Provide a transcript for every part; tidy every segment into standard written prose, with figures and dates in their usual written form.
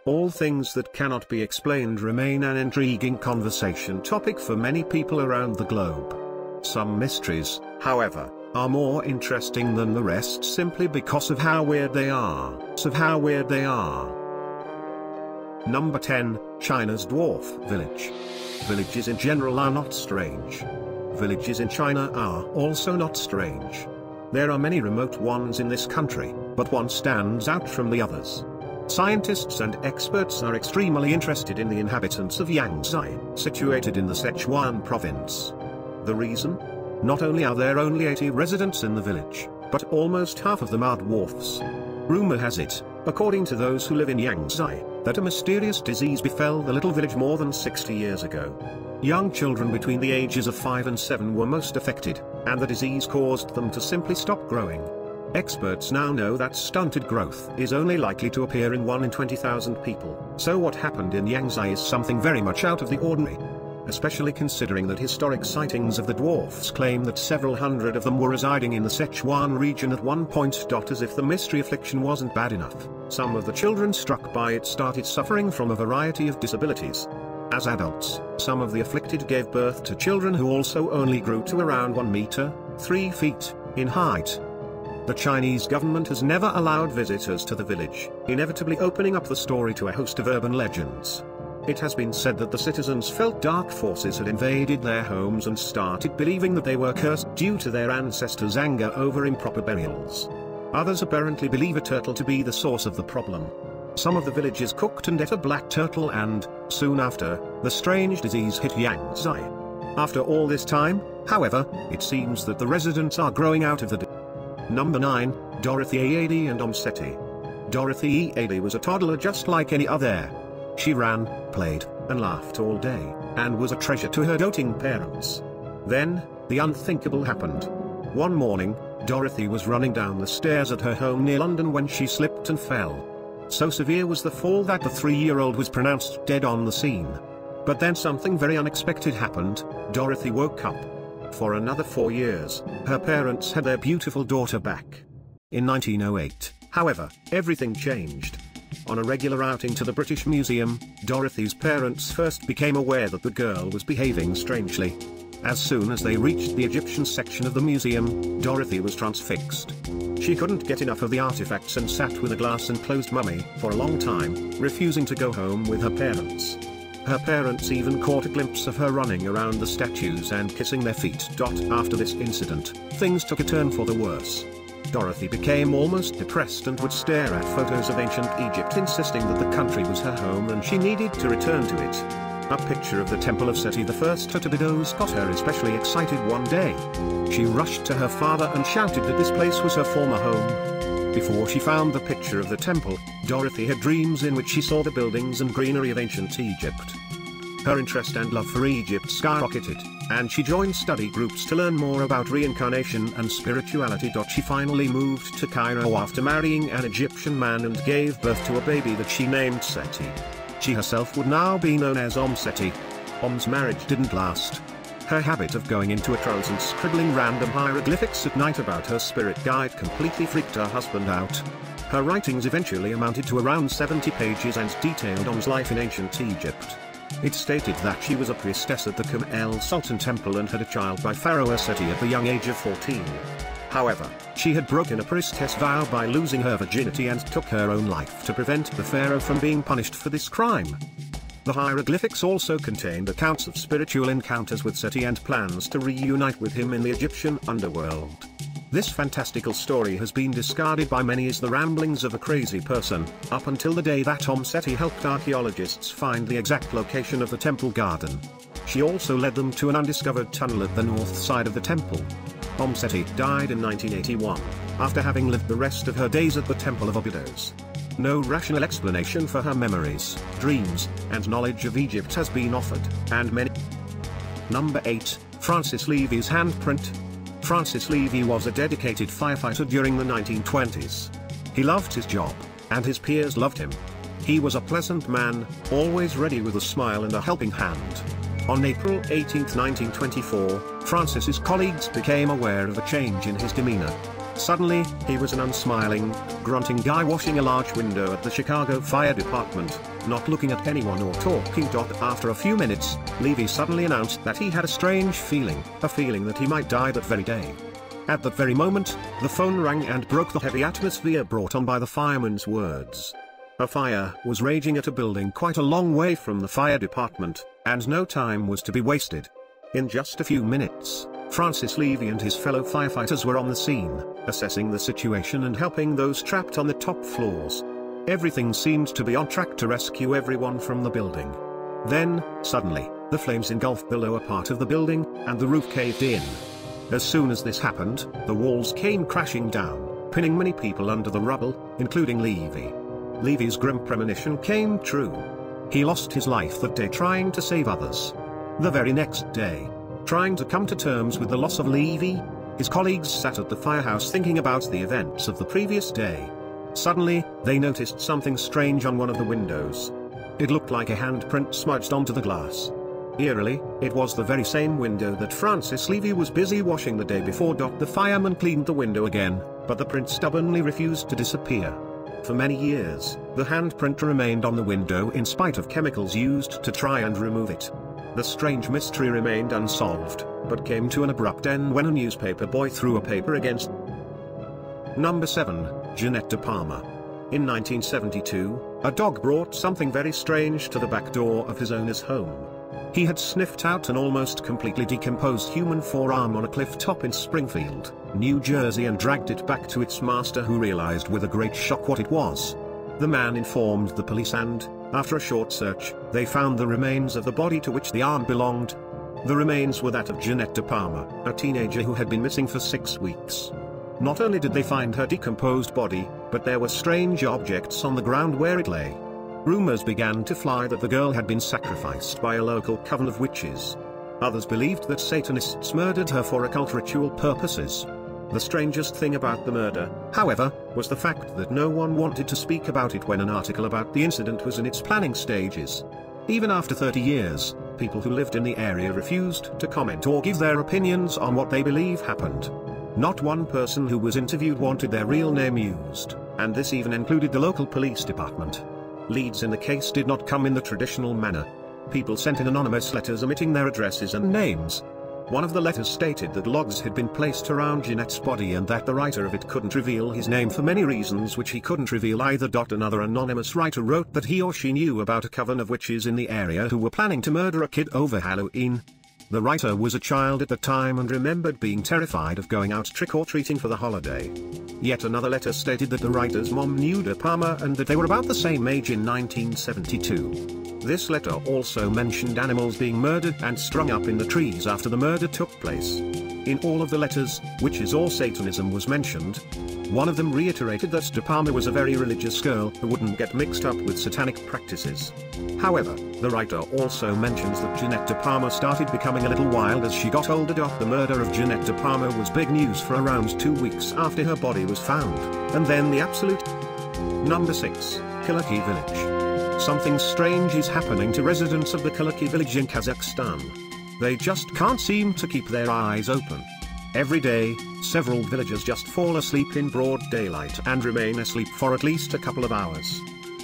All things that cannot be explained remain an intriguing conversation topic for many people around the globe. Some mysteries, however, are more interesting than the rest simply because of how weird they are. Number 10, China's Dwarf Village. Villages in general are not strange. Villages in China are also not strange. There are many remote ones in this country, but one stands out from the others. Scientists and experts are extremely interested in the inhabitants of Yangzai, situated in the Sichuan province. The reason? Not only are there only 80 residents in the village, but almost half of them are dwarfs. Rumor has it, according to those who live in Yangzai, that a mysterious disease befell the little village more than 60 years ago. Young children between the ages of 5 and 7 were most affected, and the disease caused them to simply stop growing. Experts now know that stunted growth is only likely to appear in 1 in 20,000 people, so what happened in Yangzai is something very much out of the ordinary. Especially considering that historic sightings of the dwarfs claim that several hundred of them were residing in the Sichuan region at one point. As if the mystery affliction wasn't bad enough, some of the children struck by it started suffering from a variety of disabilities. As adults, some of the afflicted gave birth to children who also only grew to around 1 meter, 3 feet, in height. The Chinese government has never allowed visitors to the village, inevitably opening up the story to a host of urban legends. It has been said that the citizens felt dark forces had invaded their homes and started believing that they were cursed due to their ancestors' anger over improper burials. Others apparently believe a turtle to be the source of the problem. Some of the villagers cooked and ate a black turtle and, soon after, the strange disease hit Yangzai. After all this time, however, it seems that the residents are growing out of the Number 9, Dorothy Eddy and Omseti. Dorothy Eddy was a toddler just like any other. She ran, played, and laughed all day, and was a treasure to her doting parents. Then, the unthinkable happened. One morning, Dorothy was running down the stairs at her home near London when she slipped and fell. So severe was the fall that the 3-year-old was pronounced dead on the scene. But then something very unexpected happened. Dorothy woke up. For another 4 years, her parents had their beautiful daughter back. In 1908, however, everything changed. On a regular outing to the British Museum, Dorothy's parents first became aware that the girl was behaving strangely. As soon as they reached the Egyptian section of the museum, Dorothy was transfixed. She couldn't get enough of the artifacts and sat with a glass-enclosed mummy for a long time, refusing to go home with her parents. Her parents even caught a glimpse of her running around the statues and kissing their feet. After this incident, things took a turn for the worse. Dorothy became almost depressed and would stare at photos of ancient Egypt, insisting that the country was her home and she needed to return to it. A picture of the Temple of Seti I at Abydos got her especially excited one day. She rushed to her father and shouted that this place was her former home. Before she found the picture of the temple, Dorothy had dreams in which she saw the buildings and greenery of ancient Egypt. Her interest and love for Egypt skyrocketed, and she joined study groups to learn more about reincarnation and spirituality. She finally moved to Cairo after marrying an Egyptian man and gave birth to a baby that she named Seti. She herself would now be known as Seti. Om's marriage didn't last. Her habit of going into a trance and scribbling random hieroglyphics at night about her spirit guide completely freaked her husband out. Her writings eventually amounted to around 70 pages and detailed Om's life in ancient Egypt. It stated that she was a priestess at the Qum el-Sultan temple and had a child by Pharaoh Seti at the young age of 14. However, she had broken a priestess vow by losing her virginity and took her own life to prevent the pharaoh from being punished for this crime. The hieroglyphics also contained accounts of spiritual encounters with Seti and plans to reunite with him in the Egyptian underworld. This fantastical story has been discarded by many as the ramblings of a crazy person, up until the day that Seti helped archaeologists find the exact location of the temple garden. She also led them to an undiscovered tunnel at the north side of the temple. Seti died in 1981, after having lived the rest of her days at the Temple of Abydos. No rational explanation for her memories, dreams, and knowledge of Egypt has been offered, and many. Number 8, Francis Levy's handprint. Francis Levy was a dedicated firefighter during the 1920s. He loved his job, and his peers loved him. He was a pleasant man, always ready with a smile and a helping hand. On April 18, 1924, Francis's colleagues became aware of a change in his demeanor. Suddenly, he was an unsmiling, grunting guy washing a large window at the Chicago Fire Department. Not looking at anyone or talking. After a few minutes, Levy suddenly announced that he had a strange feeling, a feeling that he might die that very day. At that very moment, the phone rang and broke the heavy atmosphere brought on by the fireman's words. A fire was raging at a building quite a long way from the fire department, and no time was to be wasted. In just a few minutes, Francis Levy and his fellow firefighters were on the scene, assessing the situation and helping those trapped on the top floors. Everything seemed to be on track to rescue everyone from the building. Then, suddenly, the flames engulfed the lower part of the building, and the roof caved in. As soon as this happened, the walls came crashing down, pinning many people under the rubble, including Levy. Levy's grim premonition came true. He lost his life that day trying to save others. The very next day, trying to come to terms with the loss of Levy, his colleagues sat at the firehouse thinking about the events of the previous day. Suddenly, they noticed something strange on one of the windows. It looked like a handprint smudged onto the glass. Eerily, it was the very same window that Francis Levy was busy washing the day before. The fireman cleaned the window again, but the print stubbornly refused to disappear. For many years, the handprint remained on the window in spite of chemicals used to try and remove it. The strange mystery remained unsolved, but came to an abrupt end when a newspaper boy threw a paper against. Number 7, Jeanette De Palma. In 1972, a dog brought something very strange to the back door of his owner's home. He had sniffed out an almost completely decomposed human forearm on a cliff top in Springfield, New Jersey, and dragged it back to its master, who realized with a great shock what it was. The man informed the police and, after a short search, they found the remains of the body to which the arm belonged. The remains were that of Jeanette De Palma, a teenager who had been missing for 6 weeks. Not only did they find her decomposed body, but there were strange objects on the ground where it lay. Rumors began to fly that the girl had been sacrificed by a local coven of witches. Others believed that Satanists murdered her for occult ritual purposes. The strangest thing about the murder, however, was the fact that no one wanted to speak about it when an article about the incident was in its planning stages. Even after 30 years, people who lived in the area refused to comment or give their opinions on what they believe happened. Not one person who was interviewed wanted their real name used, and this even included the local police department. Leads in the case did not come in the traditional manner. People sent in anonymous letters omitting their addresses and names. One of the letters stated that logs had been placed around Jeanette's body and that the writer of it couldn't reveal his name for many reasons which he couldn't reveal either. Another anonymous writer wrote that he or she knew about a coven of witches in the area who were planning to murder a kid over Halloween. The writer was a child at the time and remembered being terrified of going out trick-or-treating for the holiday. Yet another letter stated that the writer's mom knew De Palma and that they were about the same age in 1972. This letter also mentioned animals being murdered and strung up in the trees after the murder took place. In all of the letters, witches or Satanism was mentioned. One of them reiterated that De Palma was a very religious girl who wouldn't get mixed up with satanic practices. However, the writer also mentions that Jeanette De Palma started becoming a little wild as she got older. The murder of Jeanette De Palma was big news for around 2 weeks after her body was found, and then the absolute. Number 6, Kalaki Village. Something strange is happening to residents of the Kalaki village in Kazakhstan. They just can't seem to keep their eyes open. Every day, several villagers just fall asleep in broad daylight and remain asleep for at least a couple of hours.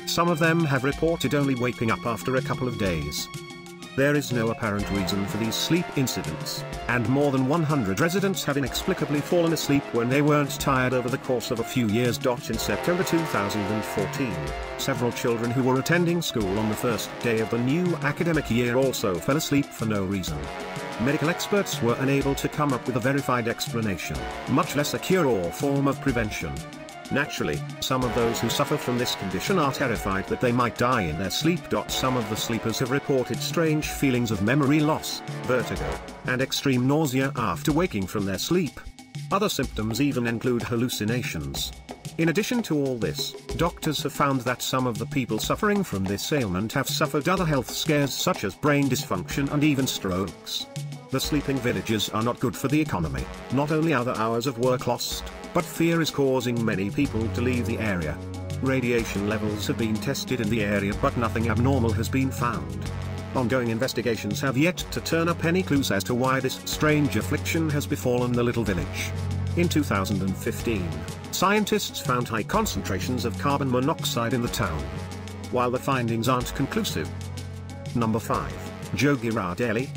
Some of them have reported only waking up after a couple of days. There is no apparent reason for these sleep incidents, and more than 100 residents have inexplicably fallen asleep when they weren't tired over the course of a few years. In September 2014, several children who were attending school on the first day of the new academic year also fell asleep for no reason. Medical experts were unable to come up with a verified explanation, much less a cure or form of prevention. Naturally, some of those who suffer from this condition are terrified that they might die in their sleep. Some of the sleepers have reported strange feelings of memory loss, vertigo, and extreme nausea after waking from their sleep. Other symptoms even include hallucinations. In addition to all this, doctors have found that some of the people suffering from this ailment have suffered other health scares such as brain dysfunction and even strokes. The sleeping villages are not good for the economy. Not only are the hours of work lost, but fear is causing many people to leave the area. Radiation levels have been tested in the area, but nothing abnormal has been found. Ongoing investigations have yet to turn up any clues as to why this strange affliction has befallen the little village. In 2015, scientists found high concentrations of carbon monoxide in the town. while the findings aren't conclusive. Number 5. Joe Girardelli.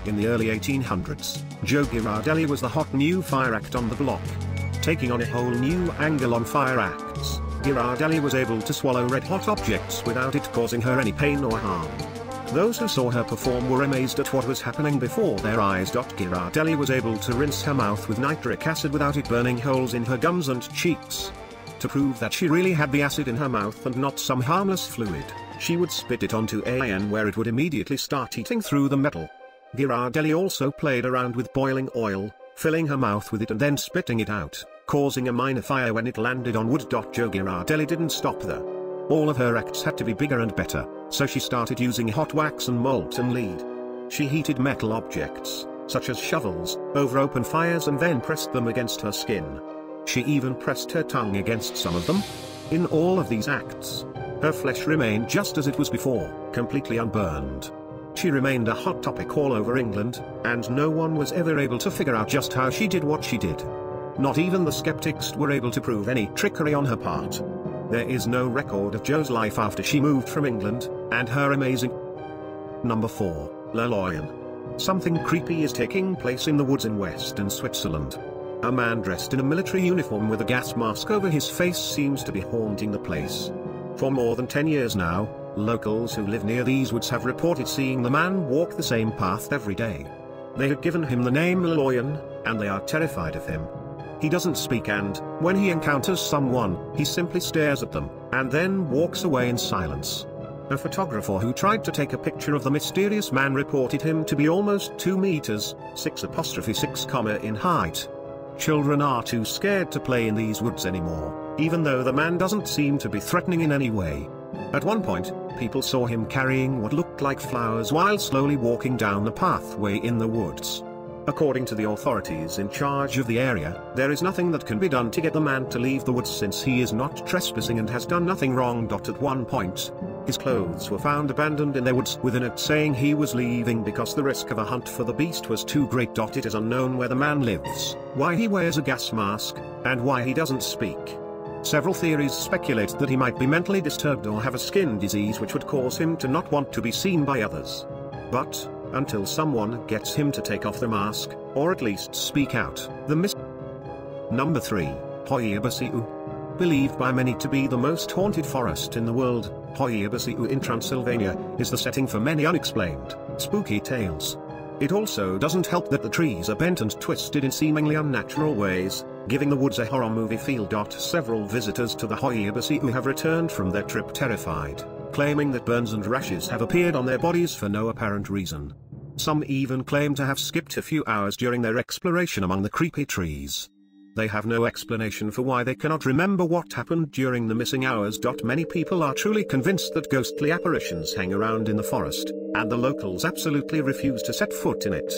In the early 1800s, Joe Girardelli was the hot new fire act on the block. Taking on a whole new angle on fire acts, Girardelli was able to swallow red-hot objects without it causing her any pain or harm. Those who saw her perform were amazed at what was happening before their eyes. Girardelli was able to rinse her mouth with nitric acid without it burning holes in her gums and cheeks. To prove that she really had the acid in her mouth and not some harmless fluid, she would spit it onto AN where it would immediately start eating through the metal. Girardelli also played around with boiling oil, filling her mouth with it and then spitting it out, causing a minor fire when it landed on wood. Joe Girardelli didn't stop there. All of her acts had to be bigger and better, so she started using hot wax and molten lead. She heated metal objects, such as shovels, over open fires and then pressed them against her skin. She even pressed her tongue against some of them. In all of these acts, her flesh remained just as it was before, completely unburned. She remained a hot topic all over England, and no one was ever able to figure out just how she did what she did. Not even the skeptics were able to prove any trickery on her part. There is no record of Joe's life after she moved from England, and her amazing. Number 4, Loloyan. Something creepy is taking place in the woods in western Switzerland. A man dressed in a military uniform with a gas mask over his face seems to be haunting the place. For more than 10 years now, locals who live near these woods have reported seeing the man walk the same path every day. They have given him the name Loloyan, and they are terrified of him. He doesn't speak, and when he encounters someone, he simply stares at them, and then walks away in silence. A photographer who tried to take a picture of the mysterious man reported him to be almost 2 meters, 6'6", in height. Children are too scared to play in these woods anymore, even though the man doesn't seem to be threatening in any way. At one point, people saw him carrying what looked like flowers while slowly walking down the pathway in the woods. According to the authorities in charge of the area, there is nothing that can be done to get the man to leave the woods since he is not trespassing and has done nothing wrong. At one point, his clothes were found abandoned in the woods with a note saying he was leaving because the risk of a hunt for the beast was too great. It is unknown where the man lives, why he wears a gas mask, and why he doesn't speak. Several theories speculate that he might be mentally disturbed or have a skin disease which would cause him to not want to be seen by others. But, until someone gets him to take off the mask, or at least speak out, Number 3, Hoia-Baciu. Believed by many to be the most haunted forest in the world, Hoia-Baciu in Transylvania is the setting for many unexplained, spooky tales. It also doesn't help that the trees are bent and twisted in seemingly unnatural ways, giving the woods a horror movie feel. Several visitors to the Hoia-Baciu have returned from their trip terrified, claiming that burns and rashes have appeared on their bodies for no apparent reason. Some even claim to have skipped a few hours during their exploration among the creepy trees. They have no explanation for why they cannot remember what happened during the missing hours. Many people are truly convinced that ghostly apparitions hang around in the forest, and the locals absolutely refuse to set foot in it.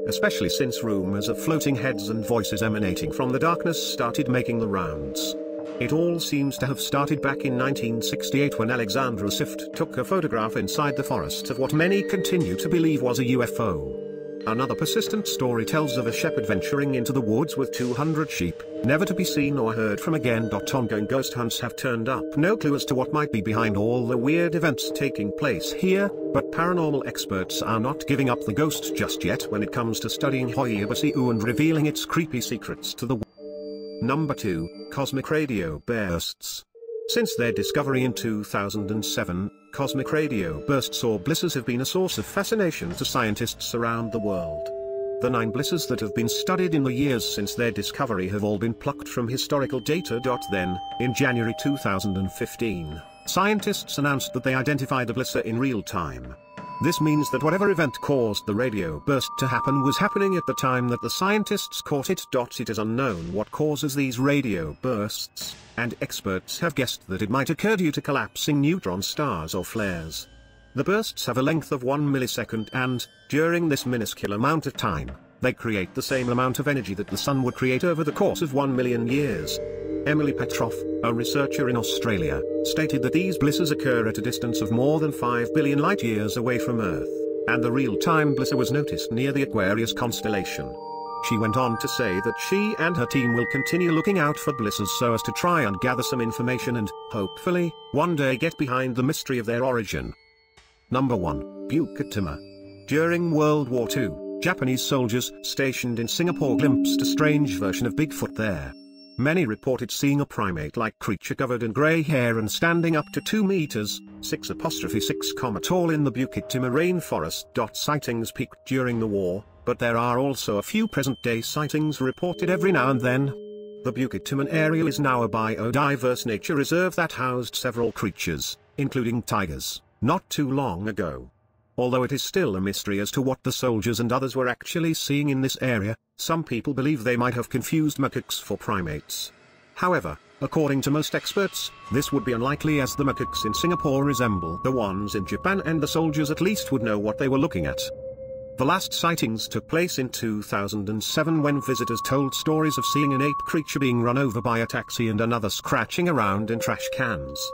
Especially since rumors of floating heads and voices emanating from the darkness started making the rounds. It all seems to have started back in 1968 when Alexandra Swift took a photograph inside the forest of what many continue to believe was a UFO. Another persistent story tells of a shepherd venturing into the woods with 200 sheep, never to be seen or heard from again. Ongoing ghost hunts have turned up no clue as to what might be behind all the weird events taking place here, but paranormal experts are not giving up the ghost just yet when it comes to studying Hoia-Baciu and revealing its creepy secrets to the world. Number 2, Cosmic Radio Bursts. Since their discovery in 2007, cosmic radio bursts or blisters have been a source of fascination to scientists around the world. The 9 blisters that have been studied in the years since their discovery have all been plucked from historical data. Then, in January 2015, scientists announced that they identified the blister in real time. This means that whatever event caused the radio burst to happen was happening at the time that the scientists caught it. It is unknown what causes these radio bursts, and experts have guessed that it might occur due to collapsing neutron stars or flares. The bursts have a length of 1 millisecond and, during this minuscule amount of time, they create the same amount of energy that the sun would create over the course of 1 million years. Emily Petroff, a researcher in Australia, stated that these blisters occur at a distance of more than 5 billion light-years away from Earth, and the real-time blister was noticed near the Aquarius constellation. She went on to say that she and her team will continue looking out for blisters so as to try and gather some information and, hopefully, one day get behind the mystery of their origin. Number 1. Bukit Timah. During World War II, Japanese soldiers stationed in Singapore glimpsed a strange version of Bigfoot there. Many reported seeing a primate-like creature covered in grey hair and standing up to 2 meters, 6'6", tall in the Bukit Timah rainforest. Sightings peaked during the war, but there are also a few present-day sightings reported every now and then. The Bukit Timah area is now a biodiverse nature reserve that housed several creatures, including tigers, not too long ago. Although it is still a mystery as to what the soldiers and others were actually seeing in this area, some people believe they might have confused macaques for primates. However, according to most experts, this would be unlikely as the macaques in Singapore resemble the ones in Japan and the soldiers at least would know what they were looking at. The last sightings took place in 2007 when visitors told stories of seeing an ape creature being run over by a taxi and another scratching around in trash cans.